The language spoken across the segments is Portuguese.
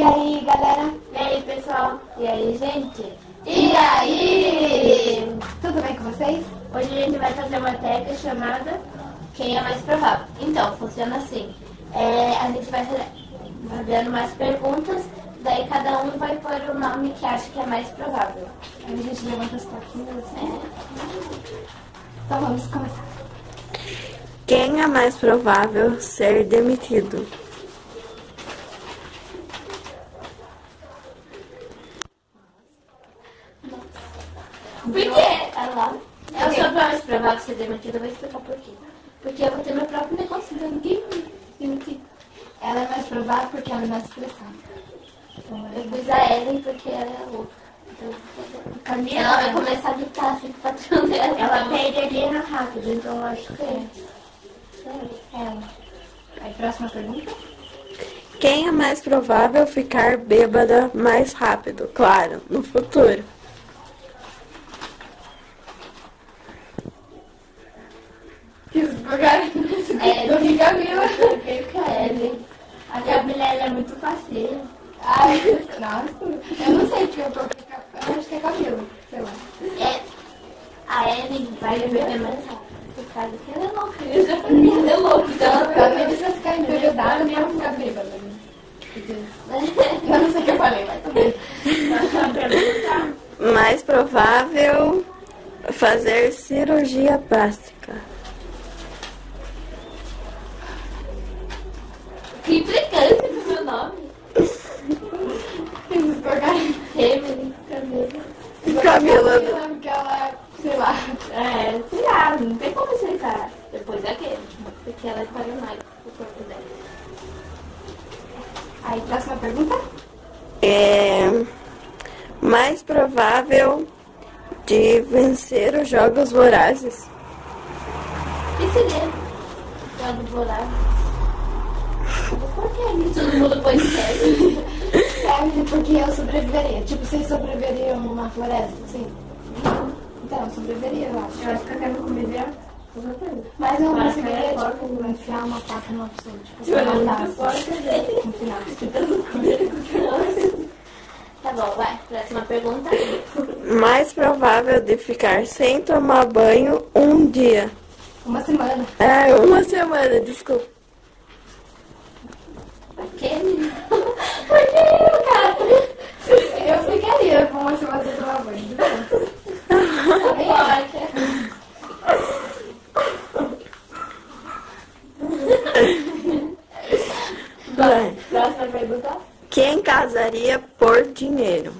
aí, galera? E aí, pessoal? E aí, gente? E aí? Tudo bem com vocês? Hoje a gente vai fazer uma técnica chamada Quem é mais provável. Então, funciona assim. A gente vai fazendo umas perguntas, daí cada um vai pôr o nome que acha que é mais provável. Aí a gente levanta as plaquinhas assim. Então vamos começar. Quem é mais provável ser demitido? Por quê? Eu sou mais provável ser demitida, eu vou explicar por quê. Porque eu vou ter meu próprio negócio, então ninguém me demitir. Ela é mais provável porque ela é mais estressada. Eu pus a Ellen porque ela é louca. Então, ela vai começar a gritar assim com o patrão dela. Ela perderia rápido, então eu acho que é. Aí, próxima pergunta. Quem é mais provável ficar bêbada mais rápido? Claro, no futuro. Do que Camila? Eu creio que a Ellen. A Camila ela é muito fácil. Ai, nossa. Eu não sei porque eu acho que é Camila, sei lá. A Ellen vai beber mais rápido. Por causa que ela é louca. Eu já falei, ela é louca. Então Ela precisa ficar embebedada mesmo ficar bêbada. Eu não sei o que eu falei, mas também. Mais provável fazer cirurgia plástica. Que implicância com o meu nome. Emily, Camila. Camila. Porque ela, sei lá. Sei lá, não tem como explicar. Depois daquele. Porque ela é paranoica o corpo dela. Aí, próxima pergunta. É mais provável de vencer os jogos vorazes. Que seria? Jogos vorazes. Por que todo mundo põe sério? Porque eu sobreviveria. Tipo, vocês sobreviveriam numa floresta, assim? Então, eu sobreviveria, eu acho. Eu acho que eu quero comer. Mas eu não conseguiria, tipo, enfiar uma faca numa pessoa. Tipo, Eu era matar, muito assim, forte, no final. Tá bom, vai. Próxima pergunta. Mais provável de ficar sem tomar banho um dia. Uma semana. Uma semana, desculpa. Aquele? Por que eu, cara? Eu ficaria com uma semana sem tomar banho. Vai. Próxima pergunta. Quem casaria por dinheiro?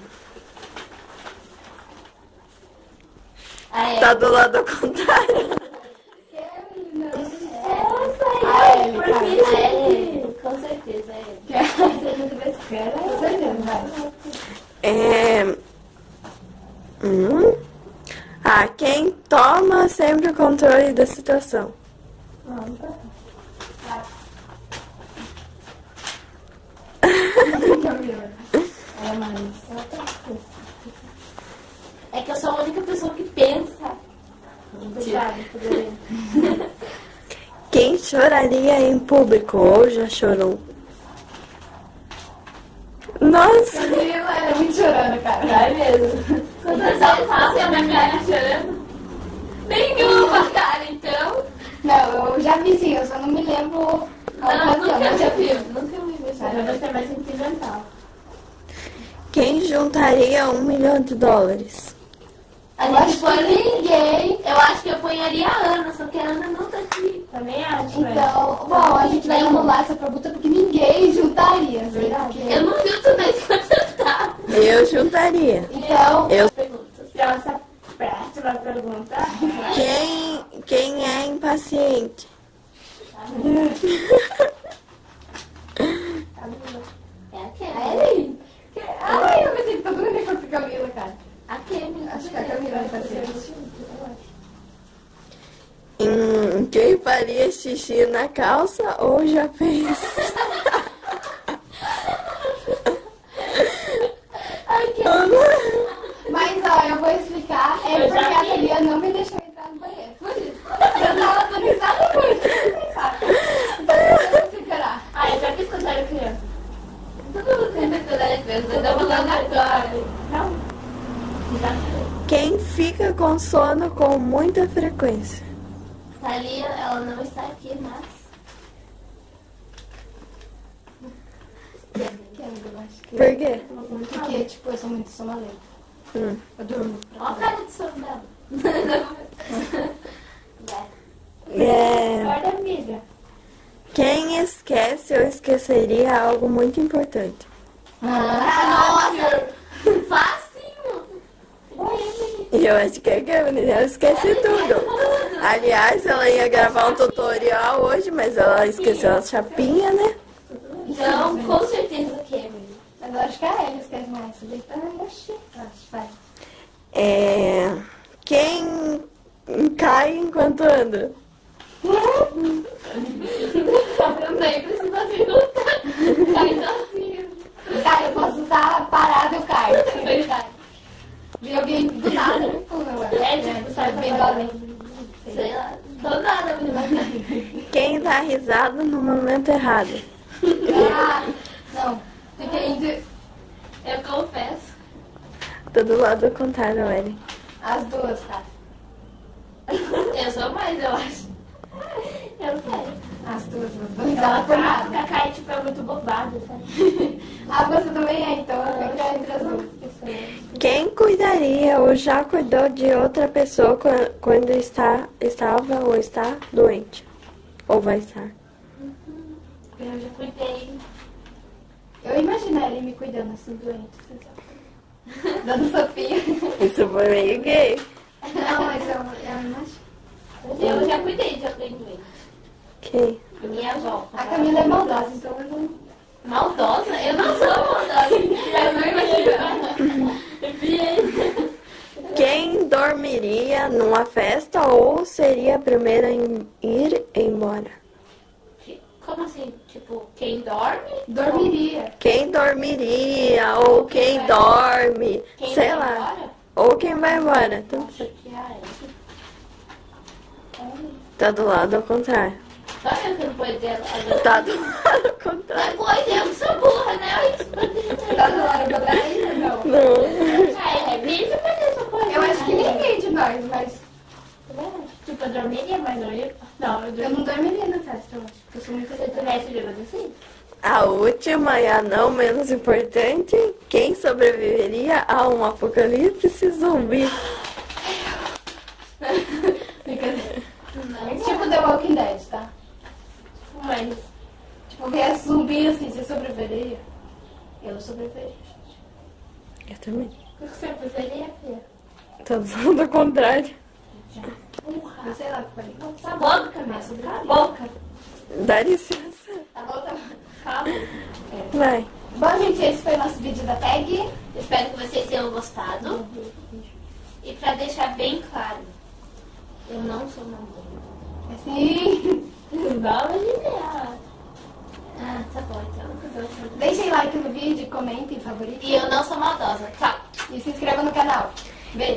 Tá do lado contrário. A Ellen, com certeza, é ele. Você nunca vai esperar, com certeza, vai. Quem toma sempre o controle da situação? É que eu sou a única pessoa que pensa. Quem choraria em público ou já chorou? Nossa! Camila era muito chorando, cara. Vai mesmo. Quantas vezes você a minha cara chorando? Nenhuma, cara, então. Não, eu já vi sim, eu só não me lembro a Não, ocasião. nunca Eu já vi. vi. Nunca me vi chorar. Eu vou ser mais sentimental. Quem juntaria $1 milhão? A gente põe ninguém. Eu acho que eu ponharia a Ana, só que a Ana não tá aqui. Também acho. Então, bom, a gente vai anular essa pergunta porque ninguém juntaria, verdade? Eu não junto nem quando tá. Eu juntaria. Então, Eu. Próxima pergunta. Quem é impaciente? É aquele. ai, eu pensei que todo mundo ia contra a Camila, cara. Aquele. Acho que a Camila vai fazer. Quem faria xixi na calça ou já fez? Mas, ó, eu vou explicar. É porque a Camila não me deixou entrar no banheiro. Por isso. Eu tava dando risada muito. Então, eu vou segurar. Eu já fiz quando era criança. Todo mundo tem medo Eu tô falando agora. Não. Já foi. Quem fica com sono com muita frequência? Thalia, ela não está aqui, mas... Eu acho que... Por quê? Porque, tipo, eu sou muito sonolenta. Hum. Eu durmo. Olha a cara de sono dela. Acorda, amiga. Quem esquece ou esqueceria algo muito importante? Nossa! Facinho! Eu acho que é que ela esquece tudo. Aliás, ela ia gravar um tutorial hoje, mas ela esqueceu a chapinha, né? Então, com certeza que é, amiga. Mas eu acho que a Ellie esquece mais. Acho que faz. Quem cai enquanto anda? Eu nem precisa perguntar. Cai sozinho. Cara, eu posso estar parada e eu caio. É verdade. Vi alguém do nada me pula, É, tipo, sai vendo além. Sei lá. Do nada, menina. Quem dá risada no momento errado? Ah, não. Depende. Eu confesso. Tô do lado contrário, Ellen. As duas, tá? Eu sou mais, eu acho. Eu sei. As duas, não dou risada por A nada. Cacá, tipo, é muito bobada, sabe? Ah, você também é, então eu fico entre as duas. Quem cuidaria ou já cuidou de outra pessoa quando estava ou está doente? Ou vai estar? Eu já cuidei. Eu imagino ele me cuidando assim, doente. Assim, dando sopinha. Isso foi meio gay. Não, mas eu imagino. Eu já cuidei de alguém doente. Quem? Minha avó. A Camila é maldosa, então eu não... Maldosa? Eu não sou maldosa. Eu não imagino. Quem dormiria numa festa ou seria a primeira em ir embora? Como assim? Tipo, quem dorme? Dormiria. Quem dormiria ou quem dorme, Quem sei vai lá. embora? Ou quem vai embora. Nossa, que raiva. Tá do lado ao contrário. Só eu que não pode dizer Tá do lado ao contrário. Depois eu que sou burra, né? Tá do lado do ainda, não. Não. É vídeo, mas eu sou coisa. Eu acho que ninguém de nós, mas Tipo, eu dormiria, mas não ia. Não, eu eu dormiria. não dormiria na festa, eu acho. Porque eu sou muito Se eu tivesse bêbado assim. A última e a não menos importante, quem sobreviveria a um apocalipse zumbi? Tipo The Walking Dead, tá? Mas Tipo, viesse zumbi assim, você sobreviveria? Eu sobreviveria. Eu também. o que você preferiria, filha? Tá do lado ao contrário. Eu sei lá o que eu falei. Cala a boca, Camila. Cala a boca. Dá licença. Tá bom, tá bom. Calma. Vai. Bom, gente, esse foi o nosso vídeo da tag. Espero que vocês tenham gostado. E pra deixar bem claro, eu não sou namorada. Assim, Não, ideia. Ah, tá bom, então. deixem like no vídeo, comentem, favoritem. E eu não sou maldosa. Tchau. E se inscrevam no canal. Beijo.